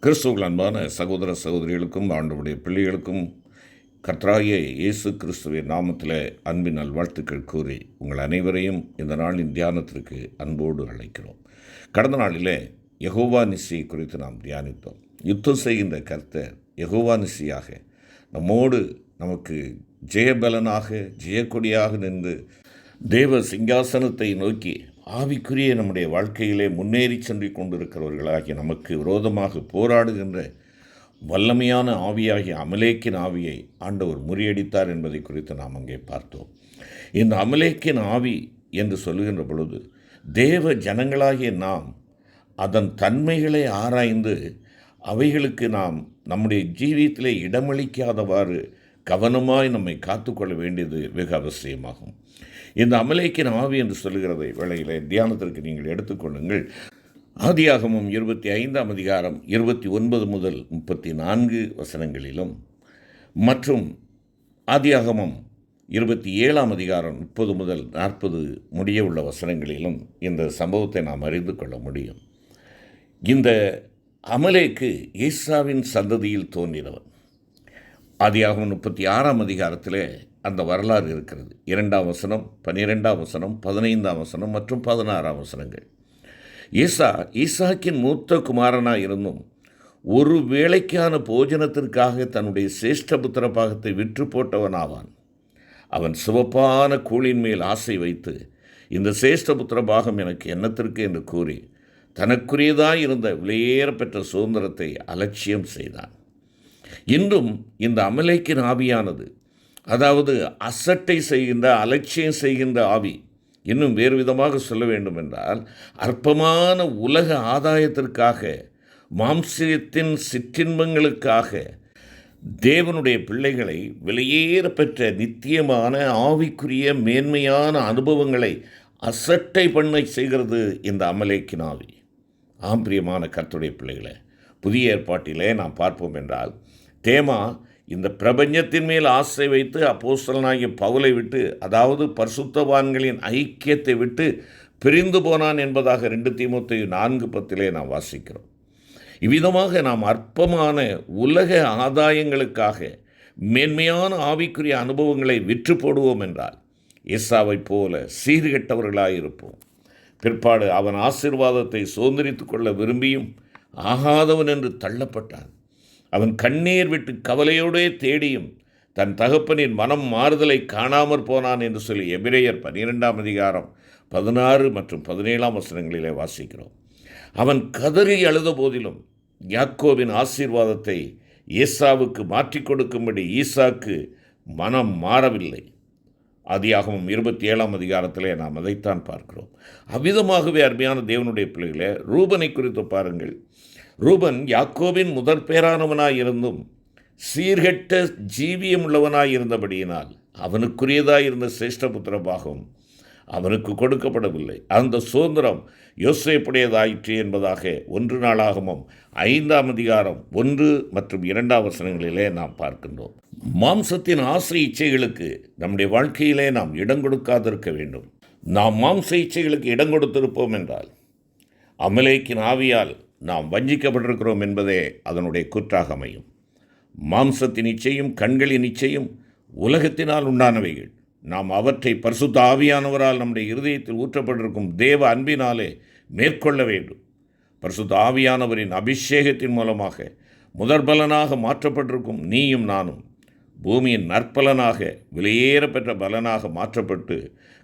கிறிஸ்துவுக்குள் அன்பான சகோதர சகோதரிகளுக்கும் ஆண்டவருடைய பிள்ளைகளுக்கும் கர்த்தராகிய இயேசு கிறிஸ்துவின் நாமத்தில் அன்பின் நல்வாழ்த்துக்கள் கூறி உங்கள் அனைவரையும் இந்த நாளின் தியானத்திற்கு அன்போடு அழைக்கிறோம். கடந்த நாளிலே யெகோவா நிசி குறித்து நாம் தியானித்தோம். யுத்தம் செய்கின்ற கர்த்தர் யெகோவா நிசியாக நம்மோடு நமக்கு ஜெயபலனாக ஜெயக்கொடியாக நின்று தேவ சிங்காசனத்தை நோக்கி ஆவிக்குரிய நம்முடைய வாழ்க்கையிலே முன்னேறி சென்று கொண்டிருக்கிறவர்களாகிய நமக்கு விரோதமாக போராடுகின்ற வல்லமையான ஆவியாகிய அமலேக்கின் ஆவியை ஆண்டவர் முறியடித்தார் என்பதை குறித்து நாம் அங்கே பார்த்தோம். இந்த அமலேக்கின் ஆவி என்று சொல்லுகின்ற பொழுது தேவ ஜனங்களாகிய நாம் அதன் தன்மைகளை ஆராய்ந்து அவைகளுக்கு நாம் நம்முடைய ஜீவியத்திலே இடமளிக்காதவாறு கவனமாய் நம்மை காத்துக்கொள்ள வேண்டியது வெகு அவசியமாகும். இந்த அமலேக்கின் ஆவி என்று சொல்லுகிறதை வேளையிலே தியானத்திற்கு நீங்கள் எடுத்துக்கொள்ளுங்கள். ஆதியாகமம் 25ஆம் அதிகாரம் 29 முதல் 34 வசனங்களிலும் மற்றும் ஆதியாகமம் 27ஆம் அதிகாரம் 30 முதல் 40 முடிய உள்ள வசனங்களிலும் இந்த சம்பவத்தை நாம் அறிந்து கொள்ள முடியும். இந்த அமலேக்கு ஈசாவின் சந்ததியில் தோன்றினவன். ஆதியாகமம் 36ஆம் அதிகாரத்திலே அந்த வரலாறு இருக்கிறது. 2ஆம் வசனம், 12ஆம் வசனம், 15ஆம் வசனம் மற்றும் 16ஆம் வசனங்கள். ஈசாக்கின் மூத்த குமாரனாக இருந்தும் ஒரு வேளைக்கான போஜனத்திற்காக தன்னுடைய சேஷ்டபுத்திர பாகத்தை விற்று போட்டவனாவான். அவன் சிவப்பான கூழின் மேல் ஆசை வைத்து இந்த சேஷ்டபுத்திர பாகம் எனக்கு என்னத்திற்கு என்று கூறி தனக்குரியதாய் இருந்த விலையேறப்பெற்ற சுதந்திரத்தை அலட்சியம் செய்தான். இன்றும் இந்த அமலேக்கின் ஆவியானது, அதாவது அசட்டை செய்கின்ற அலட்சியம் செய்கின்ற ஆவி, இன்னும் வேறு விதமாக சொல்ல வேண்டும் என்றால் அற்பமான உலக ஆதாயத்திற்காக மாம்சத்தின் சிற்றின்பங்களுக்காக தேவனுடைய பிள்ளைகளை விலையேற பெற்ற நித்தியமான ஆவிக்குரிய மேன்மையான அனுபவங்களை அசட்டை பண்ண செய்கிறது இந்த அமலேக்கின் ஆவி. ஆம்பிரியமான கர்த்தருடைய பிள்ளைகளை புதிய ஏற்பாட்டிலே நாம் பார்ப்போம் என்றால் தேமா இந்த பிரபஞ்சத்தின் மேல் ஆசை வைத்து அப்போஸ்தலனாகிய பவுலை விட்டு, அதாவது பரிசுத்தவான்களின் ஐக்கியத்தை விட்டு பிரிந்து போனான் என்பதாக 2 தீமோத்தேயு 4:10 நாம் வாசிக்கிறோம். இவ்விதமாக நாம் அற்பமான உலக ஆதாயங்களுக்காக மேன்மையான ஆவிக்குரிய அனுபவங்களை விற்று போடுவோம் என்றால் ஏசாவைப் போல சீர்கெட்டவர்களாயிருப்போம். பிற்பாடு அவன் ஆசீர்வாதத்தை சுதந்திரித்து கொள்ள விரும்பியும் ஆகாதவன் என்று தள்ளப்பட்டான். அவன் கண்ணீர் விட்டு கவலையோடே தேடியும் தன் தகப்பனின் மனம் மாறுதலை காணாமற் போனான் என்று சொல்லி எபிரேயர் 12ஆம் அதிகாரம் 16 மற்றும் 17ஆம் வசனங்களிலே வாசிக்கிறோம். அவன் கதறி அழுத போதிலும் யாக்கோபின் ஆசீர்வாதத்தை ஏசாவுக்கு மாற்றி கொடுக்கும்படி ஈசாக்கு மனம் மாறவில்லை. ஆதியாகமம் 27ஆம் அதிகாரத்திலே நாம் அதைத்தான் பார்க்கிறோம். அவ்விதமாகவே அருமையான தேவனுடைய பிள்ளைகளே, ரூபனை குறித்து பாருங்கள். ரூபன் யாக்கோபின் முதற் பேரானவனாயிருந்தும் சீர்கெட்ட ஜீவியம் உள்ளவனாயிருந்தபடியினால் அவனுக்குரியதாயிருந்த சிரேஷ்டபுத்திர பாகம் அவனுக்கு கொடுக்கப்படவில்லை. அந்த சுதந்திரம் யோசேப்புடையதாயிற்று என்பதாக 1 நாளாகமம் 5ஆம் அதிகாரம் 1 மற்றும் 2ஆம் வசனங்களிலே நாம் பார்க்கின்றோம். மாம்சத்தின் ஆசை இச்சைகளுக்கு நம்முடைய வாழ்க்கையிலே நாம் இடம் கொடுக்காதிருக்க வேண்டும். நாம் மாம்ச இச்சைகளுக்கு இடம் கொடுத்திருப்போம் என்றால் அமலேக்கின் ஆவியால் நாம் வஞ்சிக்கப்பட்டிருக்கிறோம் என்பதே அதனுடைய குற்றாக அமையும். மாம்சத்தின் இச்சையும் கண்களின் இச்சையும் உலகத்தினால் உண்டானவைகள். நாம் அவற்றை பரிசுத்த ஆவியானவரால் நம்முடைய இருதயத்தில் ஊற்றப்பட்டிருக்கும் தேவ அன்பினாலே மேற்கொள்ள வேண்டும். பரிசுத்த ஆவியானவரின் அபிஷேகத்தின் மூலமாக முதற்பலனாக மாற்றப்பட்டிருக்கும் நீயும் நானும் பூமியின் நற்பலனாக விலையேற பெற்ற பலனாக மாற்றப்பட்டு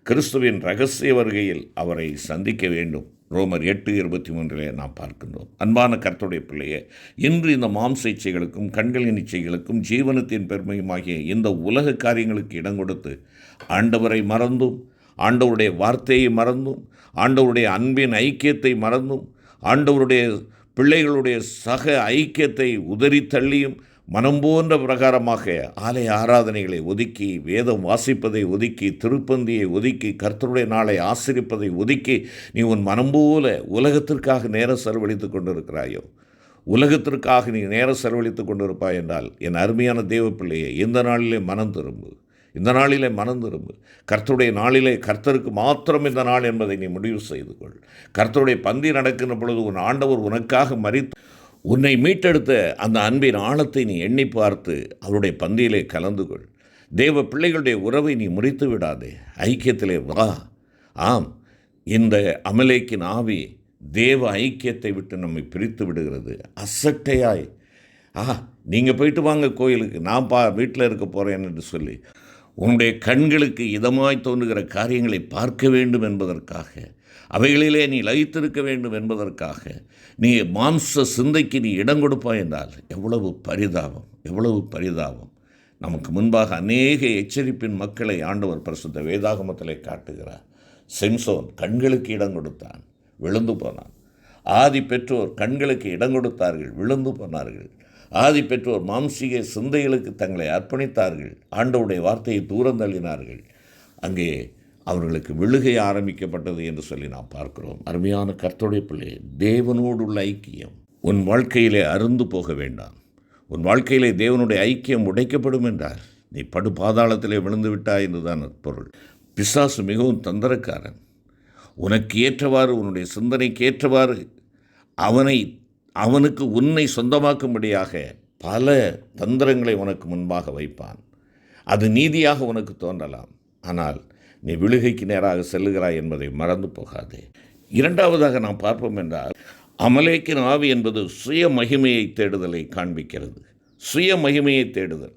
கிறிஸ்துவின் இரகசிய வருகையில் அவரை சந்திக்க வேண்டும். ரோமர் 8:23 நாம் பார்க்கின்றோம். அன்பான கர்த்தருடைய பிள்ளையே, இன்று இந்த மாம்ச இச்சைகளுக்கும் கண்களின் இச்சைகளுக்கும் ஜீவனத்தின் பெருமையுமாகிய இந்த உலக காரியங்களுக்கு இடம் கொடுத்து ஆண்டவரை மறந்தும் ஆண்டவருடைய வார்த்தையை மறந்தும் ஆண்டவருடைய அன்பின் ஐக்கியத்தை மறந்தும் ஆண்டவருடைய பிள்ளைகளுடைய சக ஐக்கியத்தை உதறி தள்ளியும் மனம் போன்ற பிரகாரமாக ஆலய ஆராதனைகளை ஒதுக்கி, வேதம் வாசிப்பதை ஒதுக்கி, திருப்பந்தியை ஒதுக்கி, கர்த்தருடைய நாளை ஆசிரிப்பதை ஒதுக்கி நீ உன் மனம் போல உலகத்திற்காக நேரம் செலவழித்து கொண்டிருக்கிறாயோ, உலகத்திற்காக நீ நேரம் செலவழித்து கொண்டிருப்பாய் என்றால் என் அருமையான தேவ பிள்ளையை இந்த நாளிலே மனம் திரும்பு. இந்த நாளிலே மனம் திரும்பு. கர்த்தருடைய நாளிலே கர்த்தருக்கு மாத்திரம் இந்த நாள் என்பதை நீ முடிவு செய்து கொள். கர்த்தருடைய பந்தி நடக்கின்ற பொழுது உன் ஆண்டவர் உனக்காக மரித்து உன்னை மீட்டெடுத்த அந்த அன்பின் ஆழத்தை நீ எண்ணி பார்த்து அவருடைய பந்தியிலே கலந்து கொள். தேவ பிள்ளைகளுடைய உறவை நீ முறித்து விடாதே, ஐக்கியத்திலே வா. ஆம், இந்த அமலேக்கின் ஆவி தேவ ஐக்கியத்தை விட்டு நம்மை பிரித்து விடுகிறது. அசட்டையாய் நீங்கள் போயிட்டு வாங்க கோயிலுக்கு, நான் வீட்டில் இருக்க போகிறேன் என்று சொல்லி உன்னுடைய கண்களுக்கு இதமாய் தோன்றுகிற காரியங்களை பார்க்க வேண்டும் என்பதற்காக, அவைகளிலே நீ லயித்திருக்க வேண்டும் என்பதற்காக நீ மாம்ச சிந்தைக்கு நீ இடம் கொடுப்பாய் என்றால் எவ்வளவு பரிதாபம், எவ்வளவு பரிதாபம். நமக்கு முன்பாக அநேக எச்சரிப்பின் மக்களை ஆண்டவர் பரிசுத்த வேதாகமத்திலே காட்டுகிறார். சிம்சோன் கண்களுக்கு இடம் கொடுத்தான், விழுந்து போனான். ஆதி பெற்றோர் கண்களுக்கு இடம் கொடுத்தார்கள், விழுந்து போனார்கள். ஆதி பெற்றோர் மாம்சீக சிந்தைகளுக்கு தங்களை அர்ப்பணித்தார்கள், ஆண்டவருடைய வார்த்தையை தூரம் தள்ளினார்கள். அங்கே அவர்களுக்கு விழுகை ஆரம்பிக்கப்பட்டது என்று சொல்லி நாம் பார்க்கிறோம். அருமையான கர்த்தருடைய பிள்ளையே, தேவனோடு உள்ள ஐக்கியம் உன் வாழ்க்கையிலே அருந்து போக வேண்டாம். உன் வாழ்க்கையிலே தேவனுடைய ஐக்கியம் உடைக்கப்படும் என்றால் நீ படு பாதாளத்திலே விழுந்து விட்டாய் என்றுதான் பொருள். பிசாசு மிகவும் தந்திரக்காரன். உனக்கு ஏற்றவாறு, உன்னுடைய சிந்தனைக்கு ஏற்றவாறு அவனுக்கு உன்னை சொந்தமாக்கும்படியாக பல தந்திரங்களை உனக்கு முன்பாக வைப்பான். அது நீதியாக உனக்கு தோன்றலாம், ஆனால் நீ விழுகைக்கு நேராக செல்லுகிறாய் என்பதை மறந்து போகாதே. இரண்டாவதாக நாம் பார்ப்போம் என்றால், அமலேக்கின் ஆவி என்பது சுய மகிமையை தேடுதலை காண்பிக்கிறது. சுய மகிமையை தேடுதல்,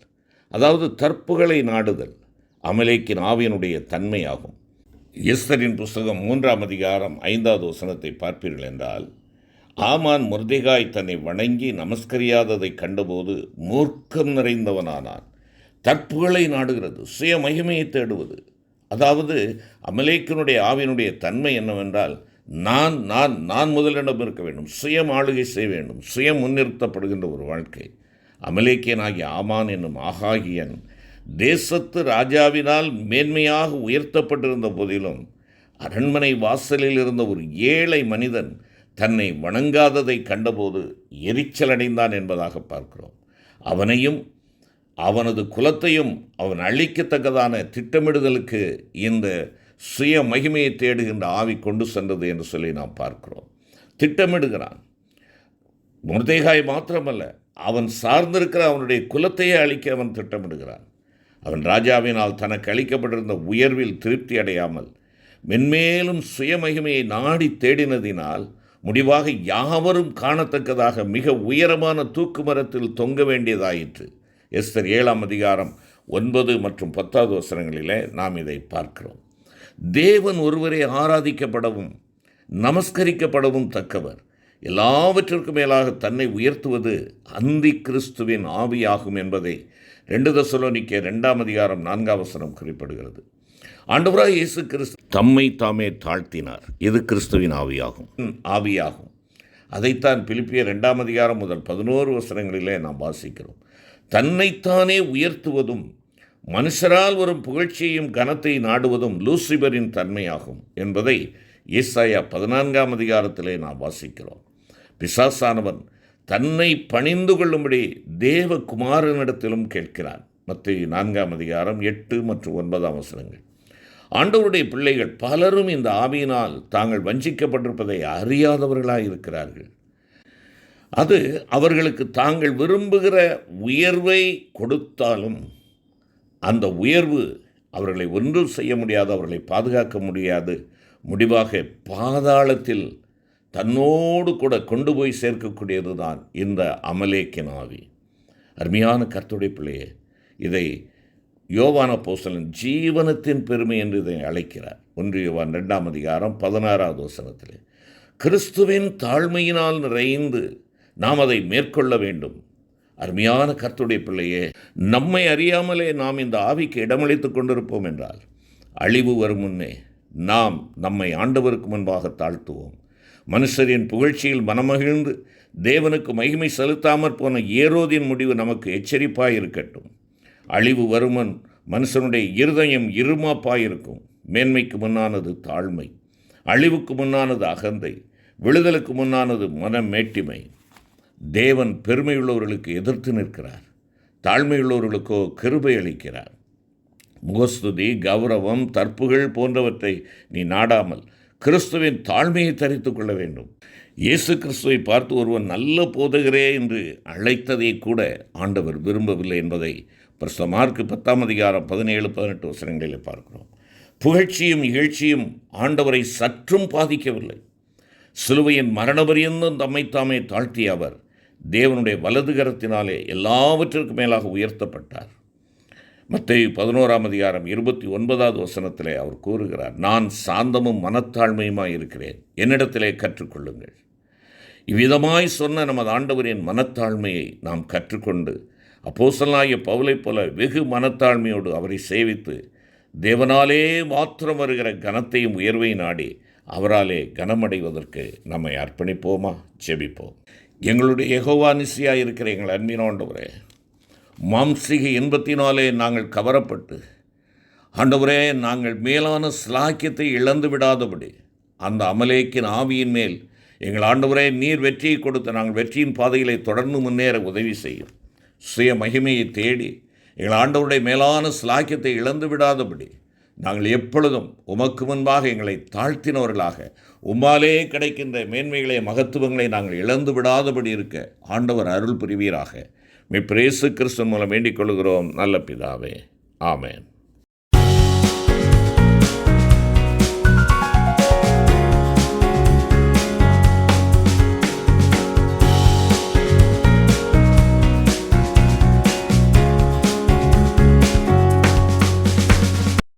அதாவது தற்புகளை நாடுதல், அமலேக்கின் ஆவியினுடைய தன்மையாகும். எஸ்தரின் புஸ்தகம் 3ஆம் அதிகாரம் 5வது வசனத்தை பார்ப்பீர்கள் என்றால், ஆமான் மொர்தெகாய் தன்னை வணங்கி நமஸ்கரியாததை கண்டபோது மூர்க்கம் நிறைந்தவனானான். தற்புகளை நாடுகிறது, சுய மகிமையை தேடுவது. அதாவது அமலேக்கினுடைய ஆவியினுடைய தன்மை என்னவென்றால், நான் நான் நான் முதலிடம் இருக்க வேண்டும், சுயம் ஆளுகை செய்ய வேண்டும், சுயம் முன்னிறுத்தப்படுகின்ற ஒரு வாழ்க்கை. அமலேக்கியனாகிய ஆமான் என்னும் ஆகாகியன் தேசத்து ராஜாவினால் மேன்மையாக உயர்த்தப்பட்டிருந்த போதிலும் அரண்மனை வாசலில் இருந்த ஒரு ஏழை மனிதன் தன்னை வணங்காததை கண்டபோது எரிச்சல் அடைந்தான் என்பதாக பார்க்கிறோம். அவனையும் அவனது குலத்தையும் அவன் அழிக்கத்தக்கதான திட்டமிடுதலுக்கு இந்த சுய மகிமையை தேடுகின்ற ஆவி கொண்டு சென்றது என்று சொல்லி நாம் பார்க்கிறோம். திட்டமிடுகிறான். மொர்தெகாய் மாத்திரமல்ல, அவன் சார்ந்திருக்கிற அவனுடைய குலத்தையே அழிக்க அவன் திட்டமிடுகிறான். அவன் ராஜாவினால் தனக்கு அளிக்கப்பட்டிருந்த உயர்வில் திருப்தி அடையாமல் மென்மேலும் சுயமகிமையை நாடி தேடினதினால் முடிவாக யாவரும் காணத்தக்கதாக மிக உயரமான தூக்கு மரத்தில் தொங்க வேண்டியதாயிற்று. எஸ்தர் 7ஆம் அதிகாரம் 9 மற்றும் 10வது வசனங்களிலே நாம் இதை பார்க்கிறோம். தேவன் ஒருவரே ஆராதிக்கப்படவும் நமஸ்கரிக்கப்படவும் தக்கவர். எல்லாவற்றிற்கும் மேலாக தன்னை உயர்த்துவது அந்தி கிறிஸ்துவின் ஆவியாகும் என்பதை 2 தெசலோனிக்கேயர் 2ஆம் அதிகாரம் 4ஆம் வசனம் குறிப்பிடுகிறது. ஆண்டவராய் இயேசு கிறிஸ்து தம்மை தாமே தாழ்த்தினார். இது கிறிஸ்துவின் ஆவியாகும். அதைத்தான் பிலிப்பியர் 2ஆம் அதிகாரம் முதல் 11 வசனங்களிலே நாம் வாசிக்கிறோம். தன்னைத்தானே உயர்த்துவதும் மனுஷரால் வரும் புகழ்ச்சியையும் கனத்தை நாடுவதும் லூசிபரின் தன்மையாகும் என்பதை ஏசாயா 14ஆம் அதிகாரத்திலே நாம் வாசிக்கிறோம். பிசாசானவன் தன்னை பணிந்து கொள்ளும்படி தேவகுமாரனிடத்திலும் கேட்கிறான். மத்தேயு 4ஆம் அதிகாரம் 8 மற்றும் 9ஆம் வசனங்கள். ஆண்டவருடைய பிள்ளைகள் பலரும் இந்த ஆவியினால் தாங்கள் வஞ்சிக்கப்பட்டிருப்பதை அறியாதவர்களாக இருக்கிறார்கள். அது அவர்களுக்கு தாங்கள் விரும்புகிற உயர்வை கொடுத்தாலும் அந்த உயர்வு அவர்களை ஒன்றும் செய்ய முடியாது, அவர்களை பாதுகாக்க முடியாது. முடிவாக பாதாளத்தில் தன்னோடு கூட கொண்டு போய் சேர்க்கக்கூடியது தான் இந்த அமலேக்கின் ஆவி. அருமையான கர்த்தருடைய பிள்ளையே, இதை யோவான் அப்போஸ்தலன் ஜீவனத்தின் பெருமை என்று இதை அழைக்கிறார். 1 யோவான் 2ஆம் அதிகாரம் 16வது வசனத்திலே கிறிஸ்துவின் தாழ்மையினால் நிறைந்து நாம் அதை மேற்கொள்ள வேண்டும். அருமையான கர்த்தருடைய பிள்ளையே, நம்மை அறியாமலே நாம் இந்த ஆவிக்கு இடமளித்து கொண்டிருப்போம் என்றால் அழிவு வரும் முன்னே நாம் நம்மை ஆண்டவருக்கு முன்பாக தாழ்த்துவோம். மனுஷரின் புகழ்ச்சியில் மனமகிழ்ந்து தேவனுக்கு மகிமை செலுத்தாமற் போன ஏரோதின் முடிவு நமக்கு எச்சரிப்பாய் இருக்கட்டும். அழிவு வருமன் மனுஷனுடைய இருதயம் இருமாப்பாயிருக்கும். மேன்மைக்கு முன்னானது தாழ்மை, அழிவுக்கு முன்னானது அகந்தை, விடுதலுக்கு முன்னானது மனமேட்டிமை. தேவன் பெருமையுள்ளவர்களுக்கு எதிர்த்து நிற்கிறார், தாழ்மையுள்ளவர்களுக்கோ கிருபை அளிக்கிறார். முகஸ்துதி, கௌரவம், தற்புகள் போன்றவற்றை நீ நாடாமல் கிறிஸ்துவின் தாழ்மையை தரித்து கொள்ள வேண்டும். இயேசு கிறிஸ்துவை பார்த்து ஒருவன் நல்ல போதகரே என்று அழைத்ததை கூட ஆண்டவர் விரும்பவில்லை என்பதை பரிசுத்த மார்க்கு 10:17-18 வசனங்களில் பார்க்கிறோம். புகழ்ச்சியும் இகழ்ச்சியும் ஆண்டவரை சற்றும் பாதிக்கவில்லை. சிலுவையின் மரணபரியந்தம் தம்மைத்தாமே தாழ்த்திய அவர் தேவனுடைய வலதுகரத்தினாலே எல்லாவற்றிற்கும் மேலாக உயர்த்தப்பட்டார். மத்தேயு 11:29 வசனத்திலே அவர் கூறுகிறார், நான் சாந்தமும் மனத்தாழ்மையுமாய் இருக்கிறேன், என்னிடத்திலே கற்றுக்கொள்ளுங்கள். இவ்விதமாய் சொன்ன நமது ஆண்டவரின் மனத்தாழ்மையை நாம் கற்றுக்கொண்டு அப்போஸ்தலனாகிய பவுலைப் போல வெகு மனத்தாழ்மையோடு அவரை சேவித்து தேவனாலே மாத்திரம் வருகிற கனத்தையும் உயர்வை நாடி அவராலே கனமடைவதற்கு நம்மை அர்ப்பணிப்போமா? ஜெபிப்போம். எங்களுடைய யெகோவா நிசியாய் இருக்கிற எங்கள் அன்பின் ஆண்டவரே, மாம்சீக இன்பத்தினாலே நாங்கள் கவரப்பட்டு ஆண்டவரே நாங்கள் மேலான ஸ்லாக்கியத்தை இழந்து விடாதபடி அந்த அமலேக்கின் ஆவியின் மேல் எங்கள் ஆண்டவரே நீர் வெற்றியை கொடுத்து நாங்கள் வெற்றியின் பாதையிலே தொடர்ந்து முன்னேற உதவி செய்யும். சுய மகிமையை தேடி எங்கள் ஆண்டவருடைய மேலான ஸ்லாக்கியத்தை இழந்து விடாதபடி நாங்கள் எப்பொழுதும் உமக்கு முன்பாக எங்களை தாழ்த்தினவர்களாக உம்மாலே கிடைக்கின்ற மேன்மைகளை மகத்துவங்களை நாங்கள் இழந்து விடாதபடி இருக்க ஆண்டவர் அருள் புரிவீராக. மீட்பர் இயேசு கிறிஸ்து மூலம் வேண்டிக் கொள்கிறோம் நல்ல பிதாவே. ஆமென்.